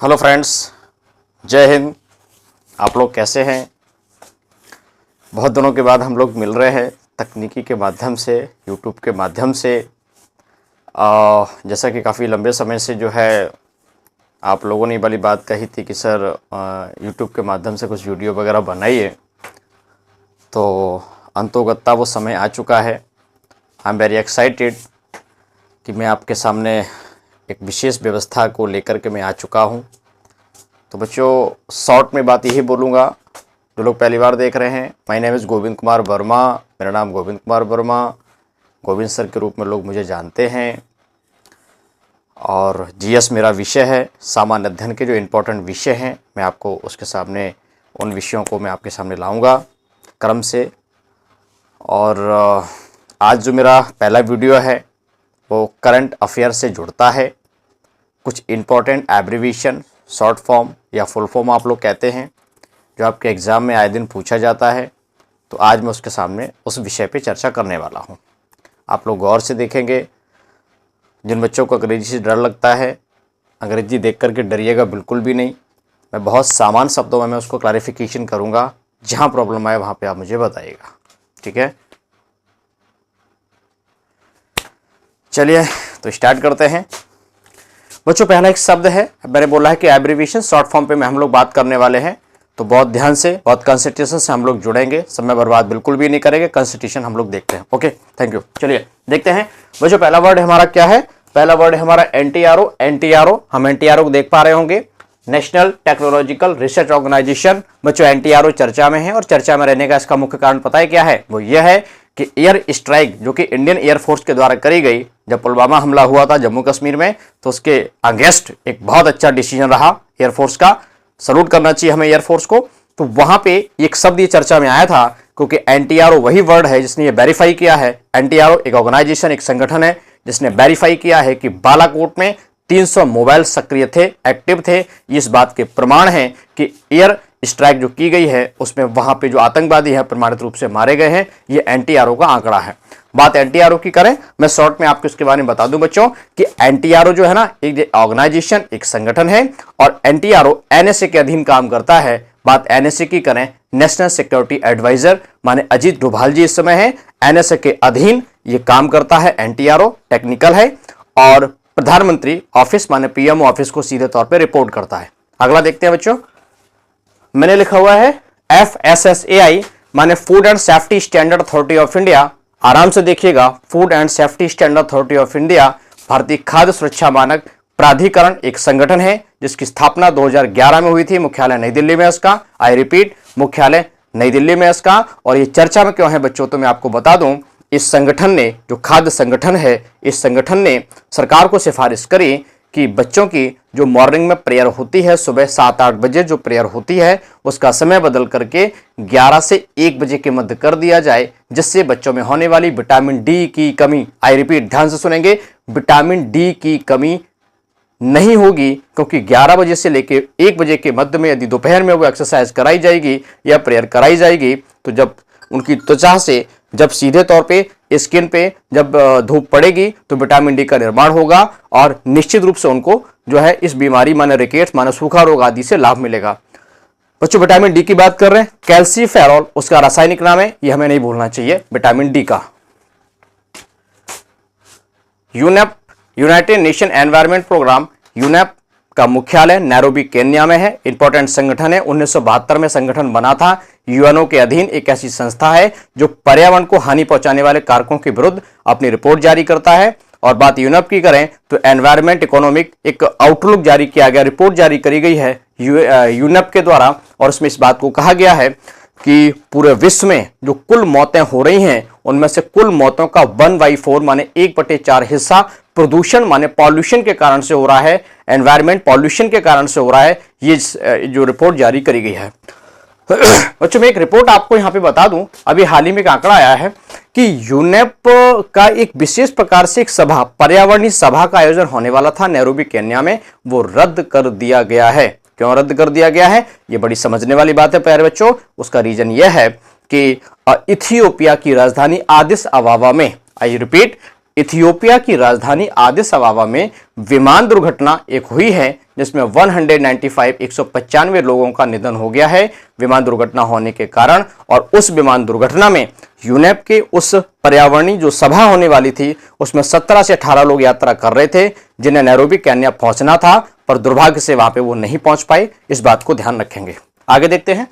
Hello friends, जय हिंद। आप लोग कैसे हैं? बहुत दिनों के बाद हम लोग मिल रहे हैं तकनीकी के माध्यम से, यूट्यूब के माध्यम से। जैसा कि काफ़ी लंबे समय से जो है आप लोगों ने वाली बात कही थी कि सर यूट्यूब के माध्यम से कुछ वीडियो वगैरह बनाइए, तो अंतोगत्ता वो समय आ चुका है। आई एम वेरी एक्साइटेड कि मैं आपके सामने एक विशेष व्यवस्था को लेकर के मैं आ चुका हूँ। तो बच्चों, शॉर्ट में बात यही बोलूँगा, जो लोग पहली बार देख रहे हैं, my name is Govind Kumar Verma. मेरा नाम गोविंद कुमार वर्मा, गोविंद सर के रूप में लोग मुझे जानते हैं। और जीएस मेरा विषय है। सामान्य अध्ययन के जो इम्पोर्टेंट विषय हैं मैं आपको उसके सामने, उन विषयों को मैं आपके सामने लाऊंगा क्रम से। और आज जो मेरा पहला वीडियो है वो करंट अफेयर से जुड़ता है। कुछ इम्पोर्टेंट एब्रीविएशन, शॉर्ट फॉर्म या फुल फॉर्म आप लोग कहते हैं, जो आपके एग्ज़ाम में आए दिन पूछा जाता है। तो आज मैं उसके सामने उस विषय पे चर्चा करने वाला हूँ। आप लोग गौर से देखेंगे। जिन बच्चों को अंग्रेजी से डर लगता है, अंग्रेजी देख करके डरिएगा बिल्कुल भी नहीं। मैं बहुत सामान्य शब्दों में मैं उसको क्लैरिफिकेशन करूँगा। जहाँ प्रॉब्लम आए वहाँ पे आप मुझे बताइएगा, ठीक है? चलिए तो स्टार्ट करते हैं। बच्चों, पहला एक शब्द है, मैंने बोला है कि एब्रीविएशन शॉर्ट फॉर्म पे हम लोग बात करने वाले हैं। तो बहुत ध्यान से, बहुत कंसंट्रेशन से हम लोग जुड़ेंगे, समय बर्बाद बिल्कुल भी नहीं करेंगे। कंसंट्रेशन हम लोग देखते हैं। Okay, thank you. चलिए देखते हैं बच्चों, पहला वर्ड हमारा क्या है? पहला वर्ड है हमारा एनटीआरओ। एनटीआरओ, हम एनटीआरओ को देख पा रहे होंगे, नेशनल टेक्नोलॉजिकल रिसर्च ऑर्गेनाइजेशन। बच्चों, एनटीआरओ चर्चा में है और चर्चा में रहने का इसका मुख्य कारण पता है क्या है? वो यह है कि एयर स्ट्राइक जो कि इंडियन एयरफोर्स के द्वारा करी गई, जब पुलवामा हमला हुआ था जम्मू कश्मीर में, तो उसके अगेंस्ट एक बहुत अच्छा डिसीजन रहा एयरफोर्स का। सल्यूट करना चाहिए हमें एयरफोर्स को। तो वहां पे एक शब्द ये चर्चा में आया था, क्योंकि एनटीआरओ वही वर्ड है जिसने ये वेरीफाई किया है। एनटीआरओ एक ऑर्गेनाइजेशन, एक संगठन है जिसने वेरीफाई किया है कि बालाकोट में 300 मोबाइल सक्रिय थे, एक्टिव थे। इस बात के प्रमाण हैं कि एयर स्ट्राइक जो की गई है उसमें वहां पे जो आतंकवादी हैं प्रमाणित रूप से मारे गए हैं। ये एनटीआरओ का आंकड़ा है। बात एनटीआरओ की करें, मैं शॉर्ट में आपको इसके बारे में बता दूं बच्चों कि एनटीआरओ जो है ना, एक ऑर्गेनाइजेशन, एक संगठन है और एनटीआरओ एनएसए के अधीन काम करता है। बात एनएसए की करें, नेशनल सिक्योरिटी एडवाइजर, माने अजीत डोभाल जी इस समय है, एनएसए के अधीन ये काम करता है। एनटीआरओ टेक्निकल है और प्रधानमंत्री ऑफिस माने पीएमओ ऑफिस को सीधे तौर पर रिपोर्ट करता है। अगला देखते हैं बच्चों, मैंने लिखा हुआ है FSSAI माने food and safety standard authority of India. आराम से देखिएगा, food and safety standard authority of India भारतीय खाद्य सुरक्षा मानक प्राधिकरण एक संगठन है जिसकी स्थापना 2011 में हुई थी। मुख्यालय नई दिल्ली में इसका, आई रिपीट, मुख्यालय नई दिल्ली में इसका। और ये चर्चा में क्यों है बच्चों, तो मैं आपको बता दूं, इस संगठन ने, जो खाद्य संगठन है, इस संगठन ने सरकार को सिफारिश करी कि बच्चों की जो मॉर्निंग में प्रेयर होती है, सुबह 7-8 बजे जो प्रेयर होती है, उसका समय बदल करके 11 से 1 बजे के मध्य कर दिया जाए, जिससे बच्चों में होने वाली विटामिन डी की कमी, आई रिपीट, ध्यान से सुनेंगे, विटामिन डी की कमी नहीं होगी। क्योंकि 11 बजे से लेकर 1 बजे के मध्य में यदि दोपहर में वो एक्सरसाइज कराई जाएगी या प्रेयर कराई जाएगी, तो जब उनकी त्वचा से, जब सीधे तौर पे स्किन पे जब धूप पड़ेगी तो विटामिन डी का निर्माण होगा और निश्चित रूप से उनको जो है इस बीमारी माने रिकेट्स माने सूखा रोग आदि से लाभ मिलेगा। बच्चों, विटामिन डी की बात कर रहे हैं, कैल्सीफेरॉल उसका रासायनिक नाम है, ये हमें नहीं भूलना चाहिए विटामिन डी का। UNEP, united nation environment programme, UNEP का मुख्यालय नैरोबी केन्या में है। इंपॉर्टेंट संगठन है, 1972 में संगठन बना था। यूएनओ के अधीन एक ऐसी संस्था है जो पर्यावरण को हानि पहुंचाने वाले कारकों के विरुद्ध अपनी रिपोर्ट जारी करता है। और बात यूनेप की करें तो एनवायरमेंट इकोनॉमिक एक आउटलुक जारी किया गया, रिपोर्ट जारी करी गई है यूनेप के द्वारा। और उसमें इस बात को कहा गया है कि पूरे विश्व में जो कुल मौतें हो रही हैं, उनमें से कुल मौतों का 1/4 माने 1/4 हिस्सा प्रदूषण माने पॉल्यूशन के कारण से हो रहा है, एनवायरमेंट पॉल्यूशन के कारण से हो रहा है। ये जो रिपोर्ट जारी करी गई है। बच्चों, मैं एक रिपोर्ट आपको यहां पे बता दूं, अभी हाल ही में एक आंकड़ा आया है कि यूनेप का एक विशेष प्रकार से एक सभा, पर्यावरणीय सभा का आयोजन होने वाला था नैरोबी केन्या में, वो रद्द कर दिया गया है। क्यों रद्द कर दिया गया है? ये बड़ी समझने वाली बात है प्यारे बच्चों। उसका रीजन यह है कि इथियोपिया की राजधानी आदिस अबाबा में, आई रिपीट, इथियोपिया की राजधानी आदिस अबाबा में विमान दुर्घटना एक हुई है जिसमें 195 लोगों का निधन हो गया है विमान दुर्घटना होने के कारण। और उस विमान दुर्घटना में यूनेप के उस पर्यावरणीय जो सभा होने वाली थी उसमें 17 से 18 लोग यात्रा कर रहे थे जिन्हें नैरोबी केन्या पहुंचना था, पर दुर्भाग्य से वहां पे वो नहीं पहुंच पाए। इस बात को ध्यान रखेंगे। आगे देखते हैं।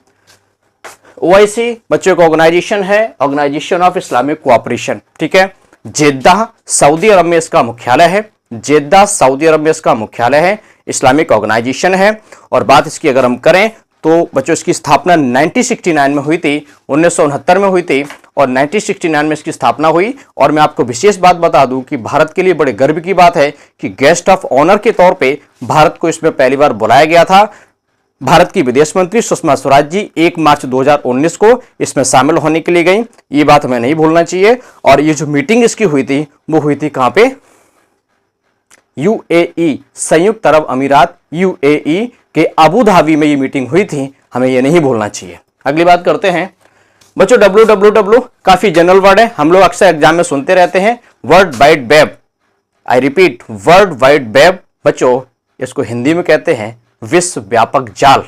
ओआईसी बच्चों का ऑर्गेनाइजेशन है, ऑर्गेनाइजेशन ऑफ इस्लामिक कोऑपरेशन, ठीक है। जेद्दा सऊदी अरब में इसका मुख्यालय है, जेद्दा सऊदी अरब में इसका मुख्यालय है, इस्लामिक ऑर्गेनाइजेशन है। और बात इसकी अगर हम करें तो बच्चों इसकी स्थापना 1969 में हुई थी, 1969 में हुई थी और 1969 में इसकी स्थापना हुई। और मैं आपको विशेष बात बता दूं कि भारत के लिए बड़े गर्व की बात है कि गेस्ट ऑफ ऑनर के तौर पे भारत को इसमें पहली बार बुलाया गया था। भारत की विदेश मंत्री सुषमा स्वराज जी 1 मार्च 2019 को इसमें शामिल होने के लिए गई, ये बात हमें नहीं भूलना चाहिए। और ये जो मीटिंग इसकी हुई थी वो हुई थी कहां पे? यूएई, संयुक्त अरब अमीरात, यूएई के अबू धाबी में ये मीटिंग हुई थी, हमें ये नहीं भूलना चाहिए। अगली बात करते हैं बच्चों। www काफी जनरल वर्ड है, हम लोग अक्सर एग्जाम में सुनते रहते हैं। World wide web, I repeat, world wide web बच्चों इसको हिंदी में कहते हैं विश्व व्यापक जाल।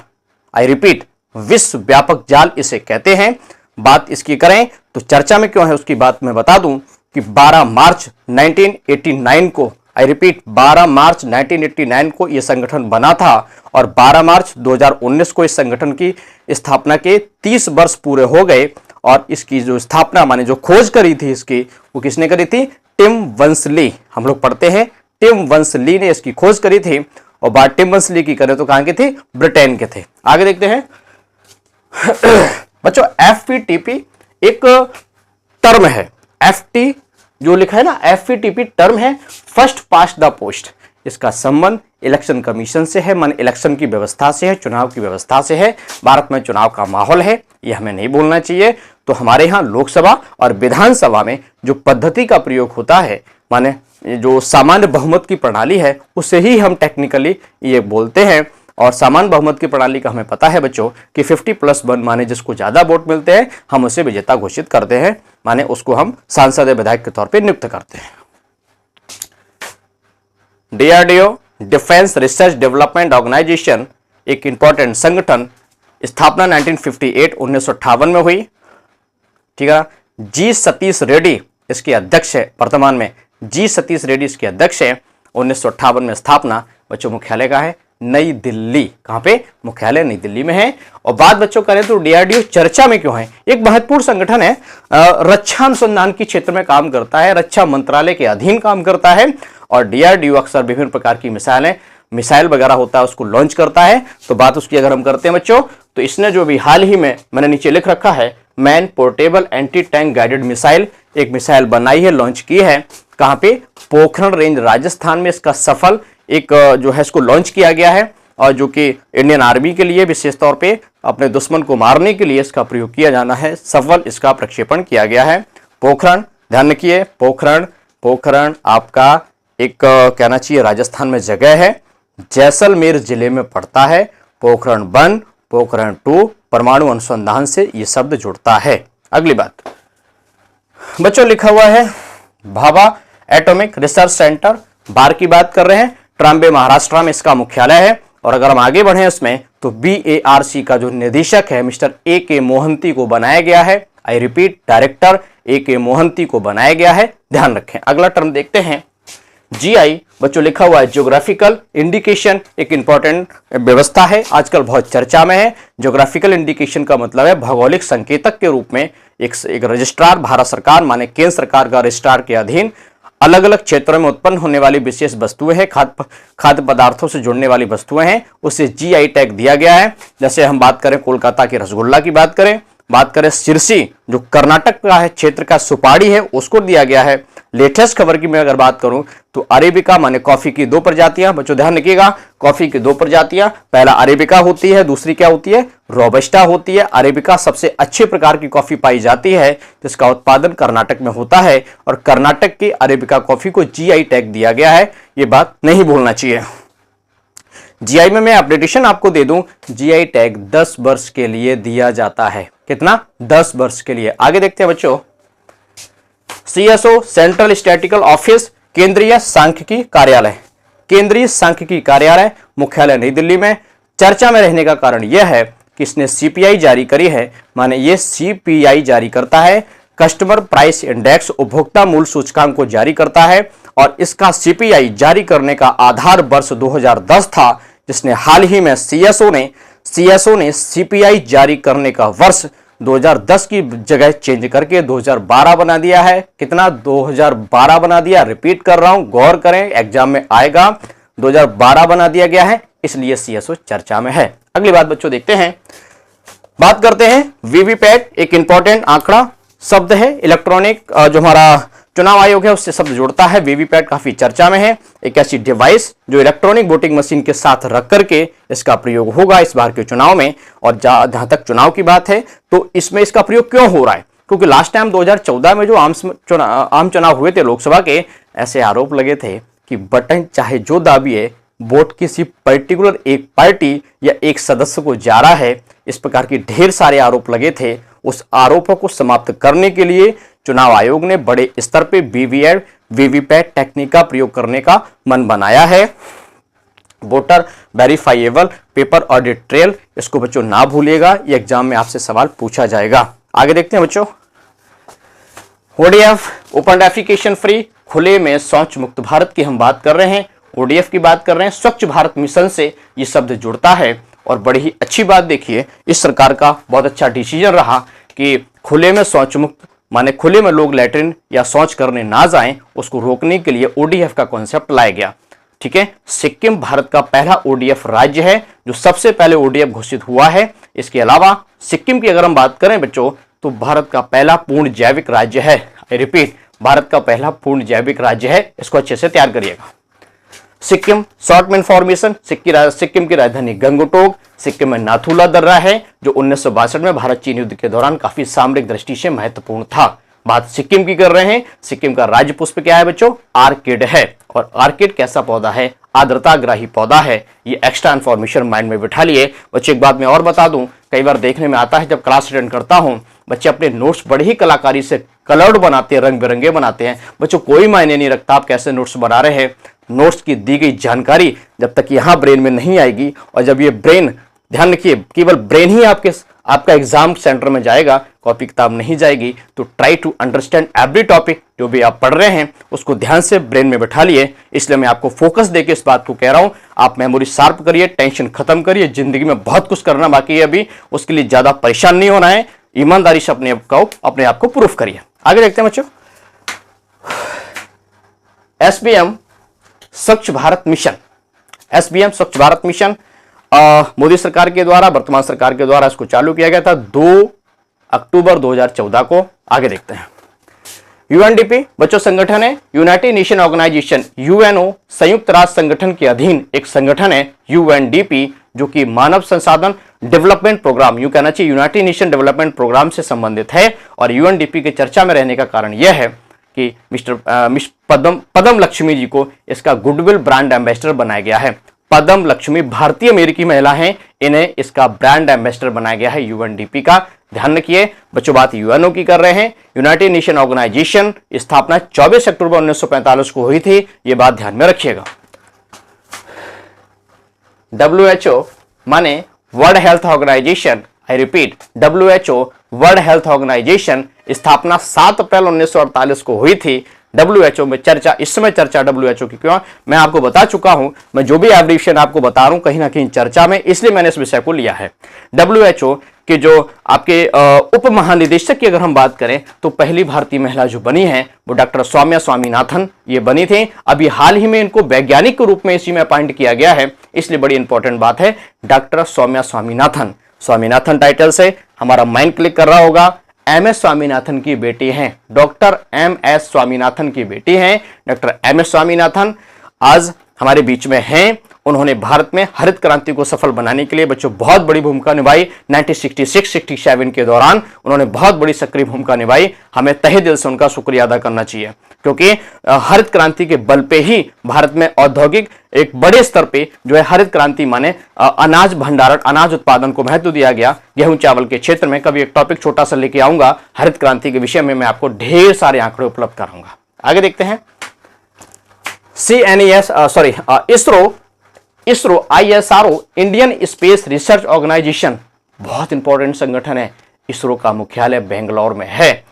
आई रिपीट, विश्व व्यापक जाल इसे कहते हैं। बात इसकी करें तो चर्चा में क्यों है उसकी बात मैं बता दूं कि 12 मार्च 1989 को, आई रिपीट 12 मार्च 1989 को यह संगठन बना था और 12 मार्च 2019 को इस संगठन की स्थापना के 30 वर्ष पूरे हो गए। और इसकी जो स्थापना माने जो खोज करी थी इसकी, वो किसने करी थी? Tim Berners-Lee. हम लोग पढ़ते हैं टिम बर्नर्स-ली ने इसकी खोज करी थी। और बात टिम बर्नर्स-ली की करें तो कहां के थे? ब्रिटेन के थे। आगे देखते हैं बच्चों। एफपीटीपी एक टर्म है, एफटी जो लिखा है ना, एफपीटीपी टर्म है फर्स्ट पास्ट द पोस्ट। इसका संबंध इलेक्शन कमीशन से है, मान इलेक्शन की व्यवस्था से है, चुनाव की व्यवस्था से है। भारत में चुनाव का माहौल है, यह हमें नहीं भूलना चाहिए। तो हमारे यहाँ लोकसभा और विधानसभा में जो पद्धति का प्रयोग होता है, माने जो सामान्य बहुमत की प्रणाली है, उसे ही हम टेक्निकली ये बोलते हैं। और सामान्य बहुमत की प्रणाली का हमें पता है बच्चों कि 50+1 माने जिसको ज्यादा वोट मिलते हैं हम उसे विजेता घोषित करते हैं, माने उसको हम सांसद या विधायक के तौर पे नियुक्त करते हैं। DRDO, defence research development organisation, एक इंपॉर्टेंट संगठन, स्थापना 1958 में हुई, ठीक है। जी सतीश रेड्डी इसके अध्यक्ष है, वर्तमान में जी सतीश रेड्डी इसके अध्यक्ष है। 1958 में स्थापना। बच्चों मुख्यालय का है नई दिल्ली। कहां पे? मुख्यालय नई दिल्ली में है। और बात बच्चों करें तो डीआरडीओ चर्चा में क्यों है? एक महत्वपूर्ण संगठन है, रक्षा अनुसंधान के क्षेत्र में काम करता है, रक्षा मंत्रालय के अधीन काम करता है। और डीआरडीओ अक्सर विभिन्न प्रकार की मिसाइल वगैरह होता है उसको लॉन्च करता है। तो बात उसकी अगर हम करते हैं बच्चों, तो इसने जो भी हाल ही में मैंने नीचे लिख रखा है man portable anti tank guided missile, एक मिसाइल बनाई है, लॉन्च की है। कहां पे? पोखरण रेंज राजस्थान में इसका सफल एक जो है इसको लॉन्च किया गया है। और जो कि इंडियन आर्मी के लिए विशेष तौर पे अपने दुश्मन को मारने के लिए इसका प्रयोग किया जाना है, सफल इसका प्रक्षेपण किया गया है। पोखरण, ध्यान रखिए, पोखरण आपका एक कहना चाहिए राजस्थान में जगह है, जैसलमेर जिले में पड़ता है। पोखरण 1, पोखरण 2 परमाणु अनुसंधान से ये शब्द जुड़ता है। अगली बात बच्चों लिखा हुआ है भाभा एटॉमिक रिसर्च सेंटर, बार की बात कर रहे हैं, ट्राम्बे महाराष्ट्र में इसका मुख्यालय है। और अगर हम आगे बढ़े इसमें तो BARC का जो निदेशक है मिस्टर AK मोहंती को बनाया गया है। I repeat, director AK Mohanty को बनाया गया है, ध्यान रखें। अगला टर्म देखते हैं GI। बच्चों लिखा हुआ है ज्योग्राफिकल इंडिकेशन, एक इंपॉर्टेंट व्यवस्था है, आजकल बहुत चर्चा में है। ज्योग्राफिकल इंडिकेशन का मतलब है भौगोलिक संकेतक के रूप में एक रजिस्ट्रार, भारत सरकार माने केंद्र सरकार का रजिस्ट्रार के अधीन अलग अलग क्षेत्रों में उत्पन्न होने वाली विशेष वस्तुएं हैं, खाद्य पदार्थों से जुड़ने वाली वस्तुएं हैं, उसे GI टैग दिया गया है। जैसे हम बात करें कोलकाता के रसगुल्ला की बात करें सिरसी जो कर्नाटक का है, क्षेत्र का सुपारी है, उसको दिया गया है। लेटेस्ट खबर की मैं अगर बात करूं तो अरेबिका माने कॉफी की 2 प्रजातियां, बच्चों ध्यान रखिएगा, कॉफी की 2 प्रजातियां, पहला अरेबिका होती है, दूसरी क्या होती है? रोबस्टा होती है। अरेबिका सबसे अच्छे प्रकार की कॉफी पाई जाती है, जिसका उत्पादन कर्नाटक में होता है और कर्नाटक की अरेबिका कॉफी को GI टैग दिया गया है, ये बात नहीं भूलना चाहिए। GI में मैं अपडेटेशन आपको दे दूं, GI टैग 10 वर्ष के लिए दिया जाता है। कितना? 10 वर्ष के लिए। आगे देखते हैं बच्चों, CSO सेंट्रल स्टैटिस्टिकल ऑफिस, केंद्रीय सांख्यिकी कार्यालय। केंद्रीय सांख्यिकी कार्यालय मुख्यालय नई दिल्ली में। चर्चा में रहने का कारण यह है कि इसने CPI जारी करी है, माने ये CPI जारी करता है, कस्टमर प्राइस इंडेक्स, उपभोक्ता मूल्य सूचकांक को जारी करता है, और इसका CPI जारी करने का आधार वर्ष 2010 था, जिसने हाल ही में CSO ने CPI जारी करने का वर्ष 2010 की जगह चेंज करके 2012 बना दिया है। कितना? 2012 बना दिया। रिपीट कर रहा हूं, गौर करें, एग्जाम में आएगा। 2012 बना दिया गया है, इसलिए CSO चर्चा में है। अगली बात बच्चों देखते हैं, बात करते हैं वीवीपैट। एक इंपॉर्टेंट आंकड़ा शब्द है, इलेक्ट्रॉनिक जो हमारा चुनाव आयोग है उससे शब्द जुड़ता है। वीवीपैट काफी चर्चा में है, एक ऐसी डिवाइस जो इलेक्ट्रॉनिक वोटिंग मशीन के साथ रख करके इसका प्रयोग होगा इस बार के चुनाव में। और जहां तक चुनाव की बात है तो इसमें इसका प्रयोग क्यों हो रहा है? क्योंकि लास्ट टाइम 2014 में जो आम चुनाव हुए थे लोकसभा के, ऐसे आरोप लगे थे कि बटन चाहे जो दाबिए, वोट किसी पर्टिकुलर एक पार्टी या एक सदस्य को जा रहा है। इस प्रकार के ढेर सारे आरोप लगे थे। उस आरोपों को समाप्त करने के लिए चुनाव आयोग ने बड़े स्तर पे वीवीपैट टेक्निक का प्रयोग करने का मन बनाया है। Voter verifiable paper audit trail, इसको बच्चों ना भूलिएगा, ये एग्जाम में आपसे सवाल पूछा जाएगा। आगे देखते हैं बच्चों, ODF ओपन डेफिकेशन फ्री, खुले में शौच मुक्त भारत की हम बात कर रहे हैं, ODF की बात कर रहे हैं। स्वच्छ भारत मिशन से ये शब्द जुड़ता है, और बड़ी ही अच्छी बात देखिए, इस सरकार का बहुत अच्छा डिसीजन रहा कि खुले में शौच मुक्त, माने खुले में लोग लैट्रिन या शौच करने ना जाएं, उसको रोकने के लिए ODF का कॉन्सेप्ट लाया गया। ठीक है, सिक्किम भारत का पहला ODF राज्य है जो सबसे पहले ODF घोषित हुआ है। इसके अलावा सिक्किम की अगर हम बात करें बच्चों, तो भारत का पहला पूर्ण जैविक राज्य है। आई रिपीट, भारत का पहला पूर्ण जैविक राज्य है, इसको अच्छे से तैयार करिएगा। सिक्किम, शॉर्ट में इंफॉर्मेशन, सिक्किम की राजधानी गंगटोक, सिक्किम में नाथुला दर्रा है जो 1962 में भारत चीन युद्ध के दौरान काफी सामरिक दृष्टि से महत्वपूर्ण था। बात सिक्किम की कर रहे हैं। सिक्किम का राज्य पुष्प क्या है बच्चों? आर्किड है। और आर्किड कैसा पौधा है? आर्द्रताग्राही पौधा है। ये एक्स्ट्रा इन्फॉर्मेशन माइंड में बिठा लिए बच्चे। एक बात मैं और बता दूं, कई बार देखने में आता है जब क्लास अटेंड करता हूं, बच्चे अपने नोट्स बड़ी ही कलाकारी से कलर्ड बनाते हैं, रंग बिरंगे बनाते हैं। बच्चों कोई मायने नहीं रखता आप कैसे नोट्स बना रहे हैं, नोट्स की दी गई जानकारी जब तक यहां ब्रेन में नहीं आएगी, और जब ये ब्रेन, ध्यान रखिए, केवल ब्रेन ही आपका एग्जाम सेंटर में जाएगा, कॉपी किताब नहीं जाएगी। तो try to understand every topic, जो भी आप पढ़ रहे हैं उसको ध्यान से ब्रेन में बैठा लिए। इसलिए मैं आपको फोकस देके इस बात को कह रहा हूं, आप मेमोरी शार्प करिए, टेंशन खत्म करिए। जिंदगी में बहुत कुछ करना बाकी है अभी, उसके लिए ज्यादा परेशान नहीं होना है। ईमानदारी से अपने आप को प्रूफ करिए। आगे देखते हैं बच्चों, SBM स्वच्छ भारत मिशन। SBM स्वच्छ भारत मिशन मोदी सरकार के द्वारा, वर्तमान सरकार के द्वारा इसको चालू किया गया था 2 अक्टूबर 2014 को। आगे देखते हैं, UNDP बच्चों संगठन है, यूनाइटेड नेशन ऑर्गेनाइजेशन, UNO संयुक्त राष्ट्र संगठन के अधीन एक संगठन है UNDP, जो कि मानव संसाधन डेवलपमेंट प्रोग्राम, यूं कहना चाहिए यूनाइटेड नेशन डेवलपमेंट प्रोग्राम से संबंधित है। और UNDP के चर्चा में रहने का कारण यह है कि मिस पदम लक्ष्मी जी को इसका गुडविल ब्रांड एम्बेसडर बनाया गया है। पदम लक्ष्मी भारतीय अमेरिकी महिला हैं, इन्हें इसका ब्रांड एम्बेसडर बनाया गया है UNDP का। ध्यान रखिए बच्चों, बात UNO की कर रहे हैं। यूनाइटेड नेशन ऑर्गेनाइजेशन स्थापना 24 अक्टूबर 1945 को हुई थी, ये बात ध्यान में रखिएगा। WHO माने world health organisation, I repeat WHO world health organisation स्थापना 7 अप्रैल 1948 को हुई थी। WHO में चर्चा, इस समय चर्चा WHO की क्यों? मैं आपको बता चुका हूं, मैं जो भी एब्रिविएशन आपको बता रहा हूं कहीं ना कहीं चर्चा में, इसलिए मैंने इस विषय को लिया है। WHO के जो आपके उप महानिदेशक की अगर हम बात करें तो पहली भारतीय महिला जो बनी है वो डॉक्टर सौम्या स्वामीनाथन ये बनी थी। अभी हाल ही में इनको वैज्ञानिक के रूप में इसी में अपॉइंट किया गया है, इसलिए बड़ी इंपॉर्टेंट बात है डॉक्टर सौम्या स्वामीनाथन। स्वामीनाथन टाइटल से हमारा माइंड क्लिक कर रहा होगा। MS स्वामीनाथन की बेटी हैं, डॉक्टर MS स्वामीनाथन की बेटी हैं डॉक्टर MS स्वामीनाथन। आज हमारे बीच में हैं। उन्होंने भारत में हरित क्रांति को सफल बनाने के लिए बच्चों बहुत बड़ी भूमिका निभाई। 1966-67 के दौरान उन्होंने बहुत बड़ी सक्रिय भूमिका निभाई। हमें तहे दिल से उनका शुक्रिया अदा करना चाहिए, क्योंकि हरित क्रांति के बल पे ही भारत में औद्योगिक एक बड़े स्तर पे जो है हरित क्रांति माने अनाज भंडारण, अनाज उत्पादन को महत्व दिया गया। गेहूं चावल के क्षेत्र में कभी एक टॉपिक छोटा सा लेके आऊंगा हरित क्रांति के विषय में, मैं आपको ढेर सारे आंकड़े उपलब्ध कराऊंगा। आगे देखते हैं। ISRO ISRO, Indian space research organisation, बहुत इंपॉर्टेंट संगठन है। इसरो का मुख्यालय बेंगलोर में है।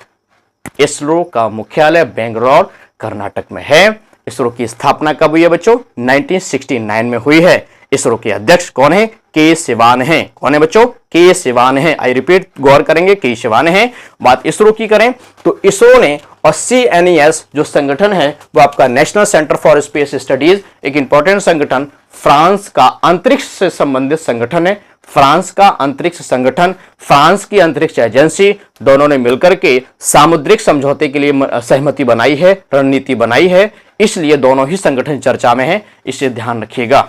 इसरो का मुख्यालय बेंगलोर कर्नाटक में है। इसरो की स्थापना कब हुई है बच्चों? 1969 में हुई है। इसरो के अध्यक्ष कौन है? के सिवान है। कौन है बच्चों? के सिवान है। आई रिपीट, गौर करेंगे, के सिवान है। बात इसरो की करें तो इसरो ने और CNES जो संगठन है वो आपका national centre for space studies, एक इंपॉर्टेंट संगठन, फ्रांस का अंतरिक्ष से संबंधित संगठन है। फ्रांस का अंतरिक्ष संगठन, फ्रांस की अंतरिक्ष एजेंसी, दोनों ने मिलकर के सामुद्रिक समझौते के लिए सहमति बनाई है, रणनीति बनाई है। इसलिए दोनों ही संगठन चर्चा में है, इसे ध्यान रखिएगा।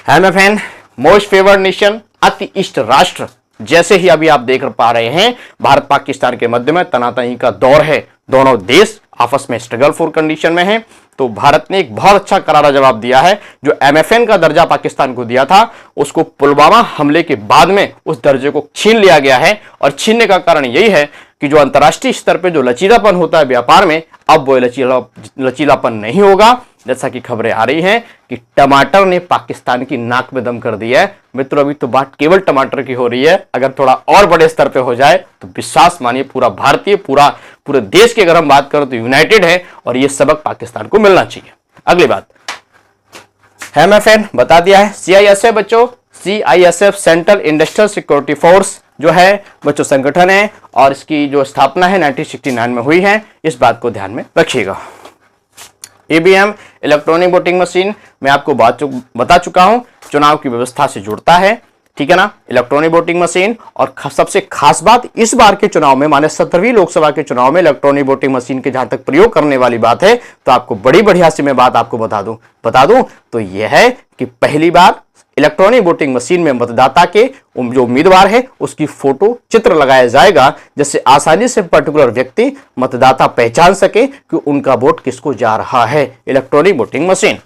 MFN, मोस्ट फेवर्ड नेशन, अति इष्ट राष्ट्र। जैसे ही अभी आप देख पा रहे हैं भारत पाकिस्तान के मध्य में तनातनी का दौर है, दोनों देश आपस में स्ट्रगलफुल कंडीशन में हैं। तो भारत ने एक बहुत अच्छा करारा जवाब दिया है। जो MFN का दर्जा पाकिस्तान को दिया था उसको पुलवामा हमले के बाद में उस दर्जे को छीन लिया गया है। और छीनने का कारण यही है कि जो अंतर्राष्ट्रीय स्तर पे जो लचीलापन होता है व्यापार में, अब वो लचीलापन नहीं होगा। जैसा कि खबरें आ रही हैं कि टमाटर ने पाकिस्तान की नाक में दम कर दिया है। मित्रों, अभी तो बात केवल टमाटर की हो रही है, अगर थोड़ा और बड़े स्तर पे हो जाए तो विश्वास मानिए पूरा भारतीय, पूरे देश की अगर हम बात करें तो यूनाइटेड है। और ये सबक पाकिस्तान को मिलना चाहिए। अगली बात, MFN बता दिया है। CISF बच्चों, CISF central industrial security force जो है बच्चों संगठन है और इसकी जो स्थापना है 1969 में हुई है। इस बात को ध्यान में रखिएगा। EVM, इलेक्ट्रॉनिक वोटिंग मशीन, मैं आपको बता चुका हूं, चुनाव की व्यवस्था से जुड़ता है, ठीक है ना, इलेक्ट्रॉनिक वोटिंग मशीन। और सबसे खास बात इस बार के चुनाव में, माने 17वीं लोकसभा के चुनाव में इलेक्ट्रॉनिक वोटिंग मशीन के जहां तक प्रयोग करने वाली बात है तो आपको बड़ी बढ़िया सी मैं बात आपको बता दूं तो यह है कि पहली बार इलेक्ट्रॉनिक वोटिंग मशीन में मतदाता के जो उम्मीदवार है उसकी फोटो चित्र लगाया जाएगा, जिससे आसानी से पर्टिकुलर व्यक्ति मतदाता पहचान सके कि उनका वोट किसको जा रहा है। Electronic voting machine.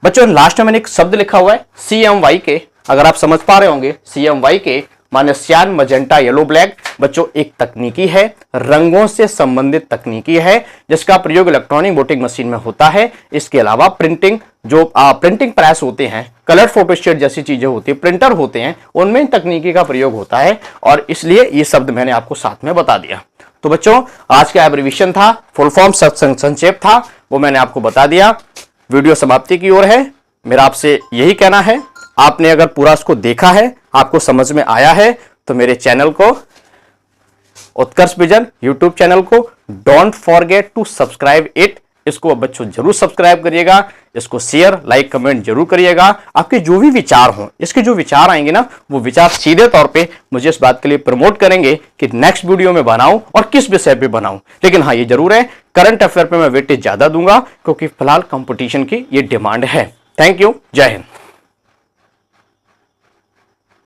बच्चों लास्ट में मैंने एक शब्द लिखा हुआ है CMYK, अगर आप समझ पा रहे होंगे CMYK माने सियान, मजेंटा, येलो, ब्लैक। बच्चों एक तकनीकी है, रंगों से संबंधित तकनीकी है जिसका प्रयोग इलेक्ट्रॉनिक वोटिंग मशीन में होता है। इसके अलावा प्रिंटिंग, जो प्रिंटिंग प्रेस होते हैं, कलर फोटोस्टेट जैसी चीजें होती है, प्रिंटर होते हैं, उनमें तकनीकी का प्रयोग होता है। और इसलिए ये शब्द मैंने आपको साथ में बता दिया। तो बच्चों आज का एब्रिविएशन था, फुल फॉर्म संक्षेप था, वो मैंने आपको बता दिया। वीडियो समाप्ति की ओर है। मेरा आपसे यही कहना है, आपने अगर पूरा इसको देखा है, आपको समझ में आया है, तो मेरे चैनल को, उत्कर्ष विजन यूट्यूब चैनल को don't forget to subscribe it. इसको बच्चों जरूर सब्सक्राइब करिएगा, इसको शेयर, लाइक, कमेंट जरूर करिएगा। आपके जो भी विचार हों, इसके जो विचार आएंगे ना, वो विचार सीधे तौर पे मुझे इस बात के लिए प्रमोट करेंगे कि नेक्स्ट वीडियो में बनाऊं और किस विषय पे बनाऊं। लेकिन हाँ, ये जरूर है करंट अफेयर पे मैं वेटेज ज्यादा दूंगा, क्योंकि फिलहाल कंपटीशन की ये डिमांड है। थैंक यू, जय हिंद।